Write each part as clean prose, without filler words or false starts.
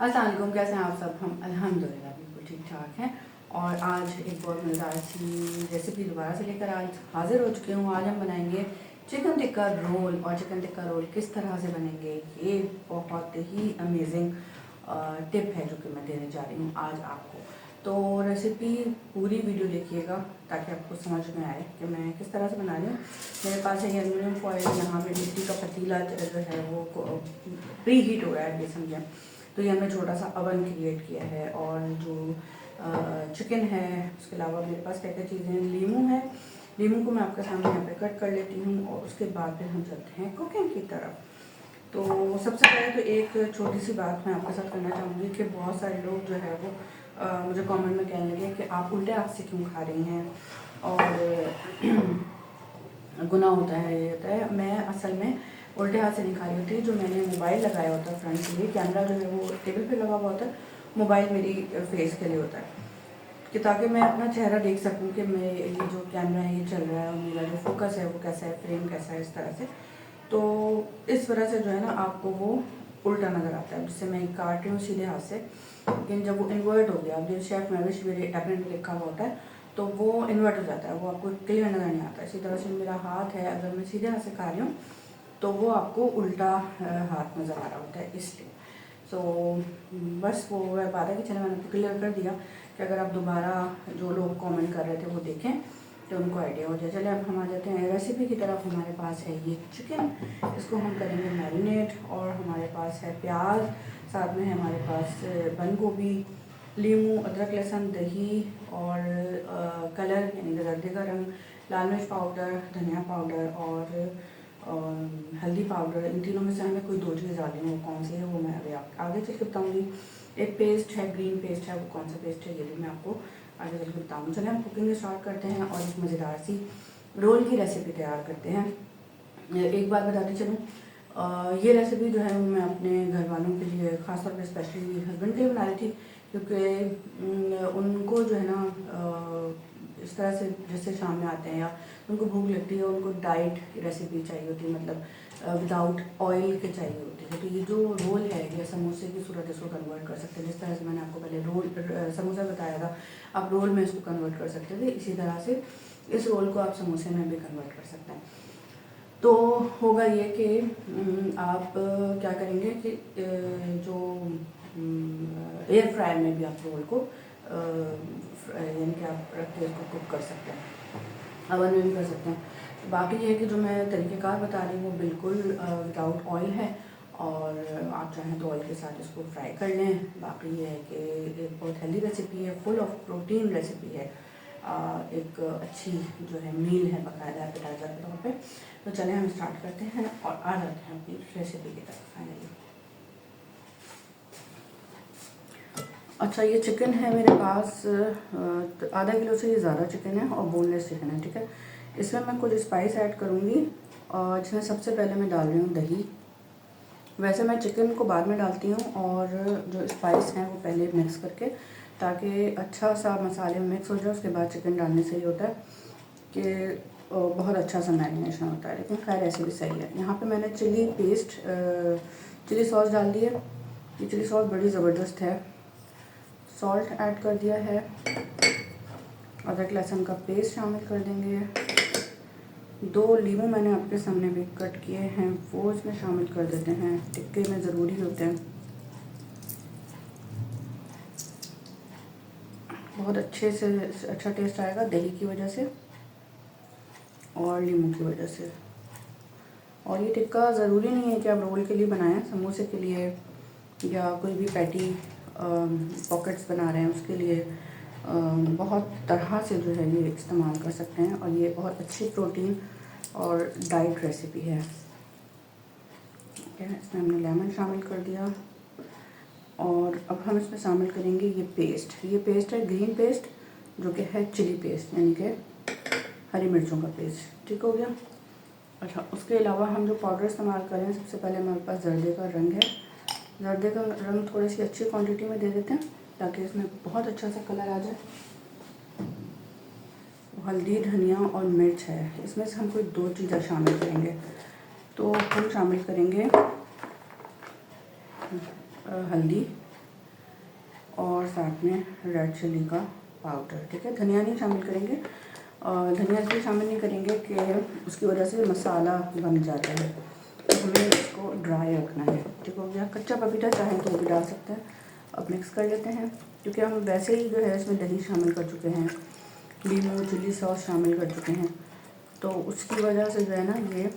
अस्सलाम वालेकुम, कैसे हैं आप सब। हम अल्हम्दुलिल्लाह बिल्कुल ठीक ठाक हैं। और आज एक बहुत मज़ेदार सी रेसिपी दोबारा से लेकर आज हाज़िर हो चुकी हूँ। आज हम बनाएंगे चिकन टिक्का रोल। और चिकन टिक्का रोल किस तरह से बनेंगे, ये बहुत ही अमेजिंग टिप है जो कि मैं देने जा रही हूँ आज आपको। तो रेसिपी पूरी वीडियो देखिएगा ताकि आपको समझ में आए कि मैं किस तरह से बना रही हूँ। मेरे पास है एल्यूमिनियम फॉइल, यहाँ पे मिट्टी का पतीला जो है वो प्री हीट हो रहा है, ये समझें। तो ये हमने छोटा सा अवन क्रिएट किया है। और जो चिकन है उसके अलावा मेरे पास क्या क्या चीज़ें हैं, लीमू है। लीमू को मैं आपके सामने यहाँ पे कट कर लेती हूँ और उसके बाद फिर हम चलते हैं कुकिंग की तरफ। तो सबसे पहले तो एक छोटी सी बात मैं आपके साथ करना चाहूँगी कि बहुत सारे लोग जो है वो मुझे कमेंट में कहने लगे कि आप उल्टे हाथ से क्यों खा रही हैं और गुनाह होता है, ये होता है। मैं असल में उल्टे हाथ से नहीं खा रही होती। जो मैंने मोबाइल लगाया होता है फ्रंट के लिए, कैमरा जो है वो टेबल पे लगा हुआ होता है, मोबाइल मेरी फेस के लिए होता है कि ताकि मैं अपना चेहरा देख सकूं कि मैं ये जो कैमरा है ये चल रहा है और मेरा जो फोकस है वो कैसा है, फ्रेम कैसा है, इस तरह से। तो इस वजह से जो है ना आपको वो उल्टा नज़र आता है, जिससे मैं काट रही हूँ सीधे हाथ से। लेकिन जब वो इन्वर्ट हो गया, जो शेफ मैविश मेरे एप्रेंट में लिखा हुआ होता है, तो वो इन्वर्ट हो जाता है, वो आपको क्लियर नज़र नहीं आता। इसी तरह से मेरा हाथ है, अगर मैं सीधे हाथ से खा रही हूँ तो वो आपको उल्टा हाथ नज़र आ रहा होता है, इसलिए। सो बस वो बात है कि चलो मैंने क्लियर कर दिया कि अगर आप दोबारा जो लोग कमेंट कर रहे थे वो देखें तो उनको आइडिया हो जाए। चलिए अब हम आ जाते हैं रेसिपी की तरफ। हमारे पास है ये चिकन, इसको हम करेंगे मैरिनेट। और हमारे पास है प्याज, साथ में है हमारे पास बंद गोभी, लीमू, अदरक, लहसुन, दही और कलर यानी जर्दे का रंग, लाल मिर्च पाउडर, धनिया पाउडर और हल्दी पाउडर। इन तीनों में से हमें कोई दो चीज़ डालनी है, वो कौन सी है वो मैं अभी आप आगे चल के बताऊँगी। एक पेस्ट है, ग्रीन पेस्ट है, वो कौन सा पेस्ट है ये भी मैं आपको आगे चल के बताऊँगी। चलिए हम कुकिंग स्टार्ट करते हैं और एक मज़ेदार सी रोल की रेसिपी तैयार करते हैं। एक बात बताती चलूँ, ये रेसिपी जो है वो मैं अपने घर वालों के लिए, ख़ासतौर पे स्पेशली हस्बैंड के लिए बना रही थी, क्योंकि उनको जो है ना इस तरह से जैसे शाम में आते हैं या उनको भूख लगती है, उनको डाइट रेसिपी चाहिए होती है, मतलब विदाउट ऑयल के चाहिए होती है। तो ये जो रोल है ये समोसे की सूरत इसको कन्वर्ट कर सकते हैं। जिस तरह से मैंने आपको पहले रोल समोसा बताया था, आप रोल में इसको कन्वर्ट कर सकते थे, इसी तरह से इस रोल को आप समोसे में भी कन्वर्ट कर सकते हैं। तो होगा ये कि आप क्या करेंगे कि जो एयर फ्रायर में भी आप रोल को यानी कि आप रख के इसको कुक कर सकते हैं, अवन में भी कर सकते हैं। बाकी ये है कि जो मैं तरीक़ेकार बता रही हूँ वो बिल्कुल विदाउट ऑयल है, और आप चाहें तो ऑयल के साथ इसको फ्राई कर लें। बाकी ये है कि एक बहुत हेल्दी रेसिपी है, फुल ऑफ प्रोटीन रेसिपी है, एक अच्छी जो है मील है बाकायदा एपेटाइज़र के तौर पे। तो चलें हम स्टार्ट करते हैं और आ जाते हैं अपनी रेसिपी की तरफ फाइनली। अच्छा, ये चिकन है मेरे पास आधा किलो से ये ज़्यादा चिकन है और बोनलेस चिकन है, ठीक है। इसमें मैं कुछ स्पाइस ऐड करूँगी और जिसमें सबसे पहले मैं डाल रही हूँ दही। वैसे मैं चिकन को बाद में डालती हूँ और जो स्पाइस हैं वो पहले मिक्स करके, ताकि अच्छा सा मसाले मिक्स हो जाए। उसके बाद चिकन डालने से ये होता है कि बहुत अच्छा सा मैरिनेशन होता है। लेकिन खैर ऐसे भी सही है। यहाँ पे मैंने चिली सॉस डाल दी है। ये चिली सॉस बड़ी ज़बरदस्त है। सॉल्ट ऐड कर दिया है, अदरक लहसुन का पेस्ट शामिल कर देंगे। 2 लीमू मैंने आपके सामने भी कट किए हैं, वो इसमें शामिल कर देते हैं, टिक्के में ज़रूरी होते हैं। बहुत अच्छे से अच्छा टेस्ट आएगा दही की वजह से और लीमू की वजह से। और ये टिक्का ज़रूरी नहीं है कि आप रोल के लिए बनाएं, समोसे के लिए या कोई भी पैटी पॉकेट्स बना रहे हैं उसके लिए बहुत तरह से जो है ये इस्तेमाल कर सकते हैं। और ये बहुत अच्छी प्रोटीन और डाइट रेसिपी है। ठीक है, इसमें हमने लेमन शामिल कर दिया और अब हम इसमें शामिल करेंगे ये पेस्ट। ये पेस्ट है ग्रीन पेस्ट, जो कि है चिली पेस्ट यानी कि हरी मिर्चों का पेस्ट। ठीक हो गया। अच्छा, उसके अलावा हम जो पाउडर इस्तेमाल करें, सबसे पहले हमारे पास जर्दे का रंग है। जर्दे का रंग थोड़ी सी अच्छी क्वांटिटी में दे देते हैं ताकि इसमें बहुत अच्छा सा कलर आ जाए। हल्दी, धनिया और मिर्च है, इसमें से हम कोई 2 चीज़ें शामिल करेंगे। तो हम शामिल करेंगे हल्दी, और साथ में रेड चिली का पाउडर, ठीक है। धनिया नहीं शामिल करेंगे, धनिया इसलिए शामिल नहीं करेंगे कि उसकी वजह से मसाला बन जाता है, तो हमें इसको ड्राई रखना है, ठीक हो गया। कच्चा पपीता चाहें तो वो भी डाल सकते हैं। अब मिक्स कर लेते हैं, क्योंकि हम वैसे ही जो है इसमें दही शामिल कर चुके हैं, लीमू चिली सॉस शामिल कर चुके हैं, तो उसकी वजह से जो है ना ये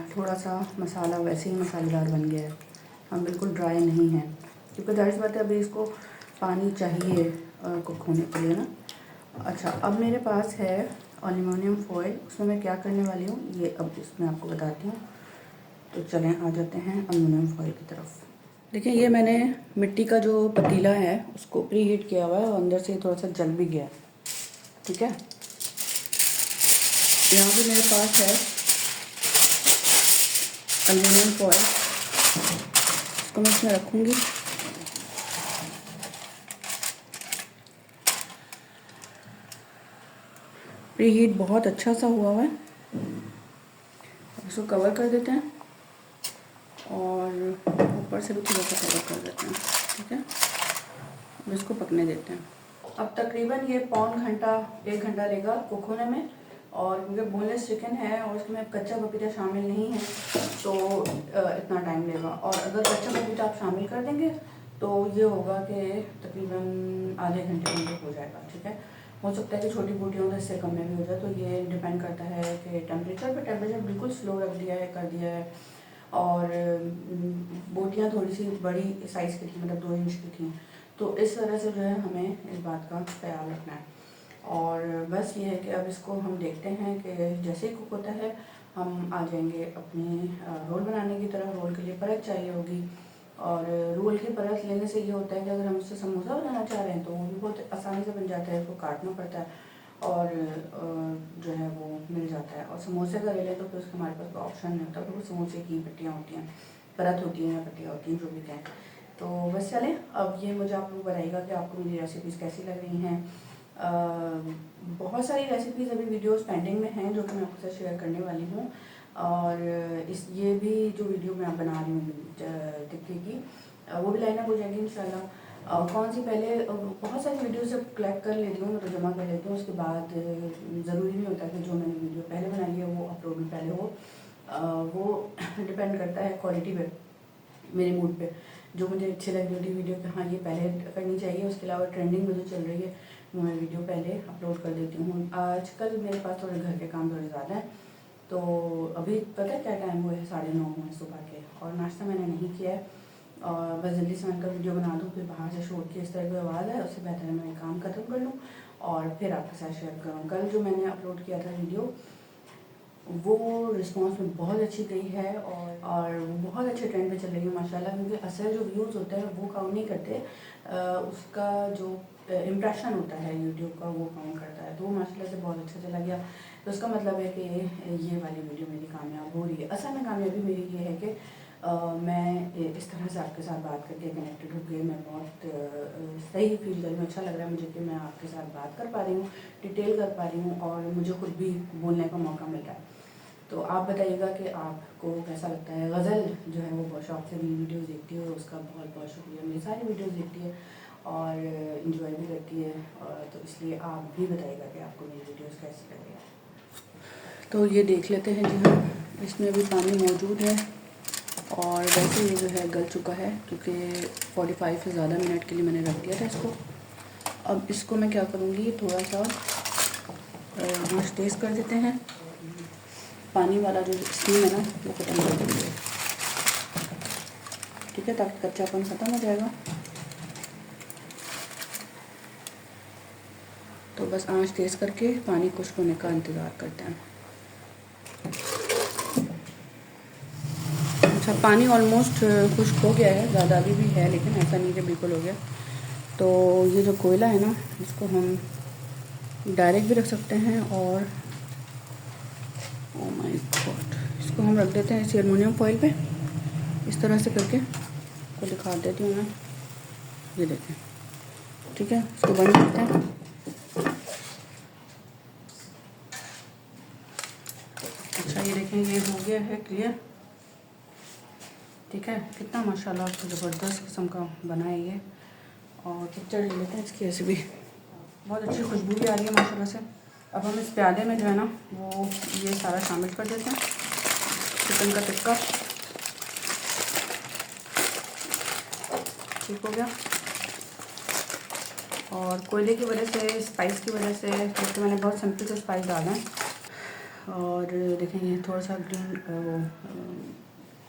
थोड़ा सा मसाला वैसे ही मसालेदार बन गया है। हम बिल्कुल ड्राई नहीं हैं, क्योंकि जाहिर सी बात है अभी इसको पानी चाहिए कुक होने के लिए ना। अच्छा, अब मेरे पास है एल्युमिनियम फॉइल, उसमें मैं क्या करने वाली हूँ ये अब इसमें आपको बताती हूँ। तो चलें आ जाते हैं एल्युमिनियम फॉइल की तरफ। देखिए ये मैंने मिट्टी का जो पतीला है उसको प्री हीट किया हुआ है और अंदर से थोड़ा सा जल भी गया है, ठीक है। यहाँ पे मेरे पास है एल्युमिनियम फॉइल, इसको मैं इसमें रखूँगी। प्री हीट बहुत अच्छा सा हुआ है, इसको कवर कर देते हैं और ऊपर से भी थोड़ा सा कवर कर देते हैं, ठीक है। अब इसको पकने देते हैं। अब तकरीबन ये पौन घंटा 1 घंटा लेगा कुक होने में, और क्योंकि बोनलेस चिकन है और उसमें कच्चा पपीता शामिल नहीं है तो इतना टाइम लेगा। और अगर कच्चा पपीता आप शामिल कर देंगे तो ये होगा कि तकरीबन आधे घंटे में कुक हो जाएगा, ठीक है। हो सकता है कि छोटी बूटियों तो इससे कम में भी हो जाए, तो ये डिपेंड करता है कि टेम्परेचर बिल्कुल स्लो रख दिया है, कर दिया है। और बोटियाँ थोड़ी सी बड़ी साइज़ की थी, मतलब 2 इंच की थी, तो इस तरह से जो है हमें इस बात का ख्याल रखना है। और बस ये है कि अब इसको हम देखते हैं कि जैसे ही कुक होता है हम आ जाएंगे अपने रोल बनाने की तरफ। रोल के लिए परत चाहिए होगी, और रोल की परत लेने से ये होता है कि अगर हम उससे समोसा बनाना चाह रहे हैं तो वो भी बहुत आसानी से बन जाता है, उसको काटना पड़ता है और जो है वो मिल जाता है। और समोसे का ले लें तो फिर उसका हमारे पास कोई ऑप्शन नहीं होता, तो समोसे की पट्टियाँ होती हैं, परत होती हैं या पट्टियाँ होती हैं, जो भी कहें। तो बस चलें, अब ये मुझे आप लोग बताइएगा कि आपको मेरी रेसिपीज़ कैसी लग रही हैं। बहुत सारी रेसिपीज़ अभी वीडियोस पेंडिंग में हैं जो कि मैं आपके साथ शेयर करने वाली हूँ। और ये भी जो वीडियो मैं बना रही हूँ टिक्की की, वो भी लाइन अप हो जाएगी इंशाल्लाह। कौन सी पहले बहुत सारी वीडियो जब कलेक्ट कर लेती हूँ, मतलब जमा कर लेती हूँ, उसके बाद ज़रूरी नहीं होता कि जो मैंने वीडियो पहले बनाई है वो अपलोड भी पहले हो। वो डिपेंड करता है क्वालिटी पे, मेरे मूड पे। जो मुझे अच्छी लग रही वीडियो कि हाँ ये पहले करनी चाहिए, उसके अलावा ट्रेंडिंग में जो चल रही है वो मैं वीडियो पहले अपलोड कर देती हूँ। आजकल मेरे पास थोड़े घर के काम थोड़े ज़्यादा हैं, तो अभी पता है क्या टाइम हुआ है, 9:30 हुए सुबह के, और नाश्ता मैंने नहीं किया है। और बस जल्दी से मैं वीडियो बना दूँ, फिर बाहर से शोर की इस तरह की आवाज़ है, उससे बेहतर है मैं काम ख़त्म कर लूँ और फिर आपके साथ शेयर करूँ। कल जो मैंने अपलोड किया था वीडियो, वो रिस्पांस में बहुत अच्छी गई है और बहुत अच्छे ट्रेंड पे चल रही है माशाल्लाह। क्योंकि असल जो व्यूज़ होते हैं वो काउंट नहीं करते, उसका जो इम्प्रेशन होता है यूट्यूब का वो काउंट करता है। तो वो माशाल्लाह से बहुत अच्छा चला गया, तो उसका मतलब है कि ये वाली वीडियो मेरी कामयाब हो रही है। असल में कामयाबी मेरी ये है कि मैं इस तरह से आपके साथ बात करके कनेक्टेड हो गई। मैं बहुत सही फील कर रही हूँ, अच्छा लग रहा है मुझे कि मैं आपके साथ बात कर पा रही हूँ, डिटेल कर पा रही हूँ, और मुझे खुद भी बोलने का मौका मिल रहा है। तो आप बताइएगा कि आपको कैसा लगता है। गज़ल जो है वो बहुत शौक से मेरी वीडियोस देखती है, उसका बहुत बहुत शुक्रिया। मेरी सारी वीडियोस देखती है और इन्जॉय भी करती है, और तो इसलिए आप भी बताइएगा कि आपको मेरी वीडियोस कैसी लग रही है। तो ये देख लेते हैं जी हम, इसमें भी पानी मौजूद है और वैसे ये जो है गल चुका है, क्योंकि 45 से ज़्यादा मिनट के लिए मैंने रख दिया था इसको। अब इसको मैं क्या करूँगी, थोड़ा सा आँच तेज़ कर देते हैं, पानी वाला जो स्टीम है ना वो ख़त्म कर देंगे, ठीक है, ताकि कच्चापन ख़त्म हो जाएगा। तो बस आंच तेज़ करके पानी खुश्क होने का इंतज़ार करते हैं। अच्छा, पानी ऑलमोस्ट खुश्क हो गया है, ज़्यादा अभी भी है लेकिन ऐसा नहीं कि बिल्कुल हो गया। तो ये जो कोयला है ना, इसको हम डायरेक्ट भी रख सकते हैं, और ओह माय गॉड, इसको हम रख देते हैं इस एल्युमिनियम फॉइल पे इस तरह से करके। को दिखा देती हूँ मैं, ये देखें, ठीक है। इसको बंद करते हैं। अच्छा, ये देखें, ये हो गया है क्लियर। ठीक है, कितना माशाल्लाह ज़बरदस्त किस्म का बना है ये। और पिक्चर ले लेते हैं इसकी, ऐसे भी बहुत अच्छी खुशबू भी आ रही है माशाल्लाह से। अब हम इस प्याले में जो है ना वो ये सारा शामिल कर देते हैं, चिकन का टिक्का। ठीक हो गया। और कोयले की वजह से, स्पाइस की वजह से, क्योंकि मैंने बहुत सिंपल से स्पाइस डाला है। और देखेंगे थोड़ा सा ग्रीन वो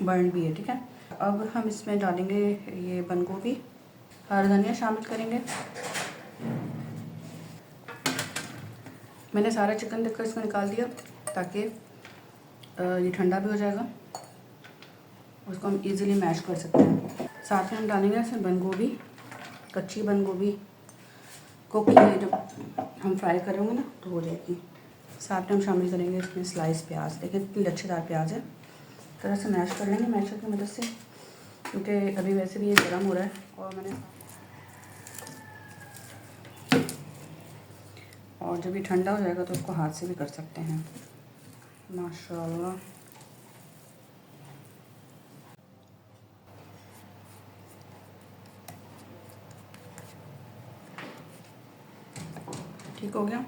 बर्न भी है। ठीक है, अब हम इसमें डालेंगे ये बंद गोभी, हरा धनिया शामिल करेंगे। मैंने सारा चिकन टिक्का इसमें निकाल दिया ताकि ये ठंडा भी हो जाएगा, उसको हम इजीली मैश कर सकते हैं। साथ में हम डालेंगे इसमें बंद गोभी, कच्ची बंद गोभी को ये जब हम फ्राई करेंगे ना तो हो जाएगी। साथ में हम शामिल करेंगे इसमें स्लाइस प्याज। देखिए कितनी लच्छेदार प्याज है। तरह से मैश कर लेंगे मैशर की मदद से, क्योंकि अभी वैसे भी ये गर्म हो रहा है। और जब ये ठंडा हो जाएगा तो उसको हाथ से भी कर सकते हैं। माशाल्लाह ठीक हो गया।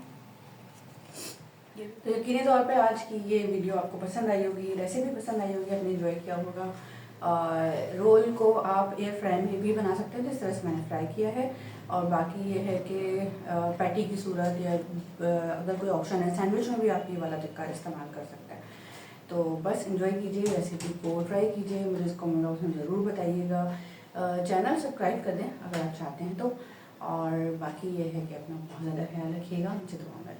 तो यकीनी तौर पे आज की ये वीडियो आपको पसंद आई होगी, रेसिपी पसंद आई होगी, आपने एंजॉय किया होगा। रोल को आप एयर फ्राई में भी बना सकते हैं जिस तरह से मैंने फ्राई किया है। और बाकी ये है कि पैटी की सूरत या अगर कोई ऑप्शन है सैंडविच में भी आप ये वाला टिक्का इस्तेमाल कर सकते हैं। तो बस एंजॉय कीजिए, रेसिपी को ट्राई कीजिए, मुझे इसको कमेंट बॉक्स में ज़रूर बताइएगा। चैनल सब्सक्राइब कर दें अगर आप चाहते हैं तो। और बाकी ये है कि अपना बहुत ज़्यादा ख्याल रखिएगा। मुझे दुआ में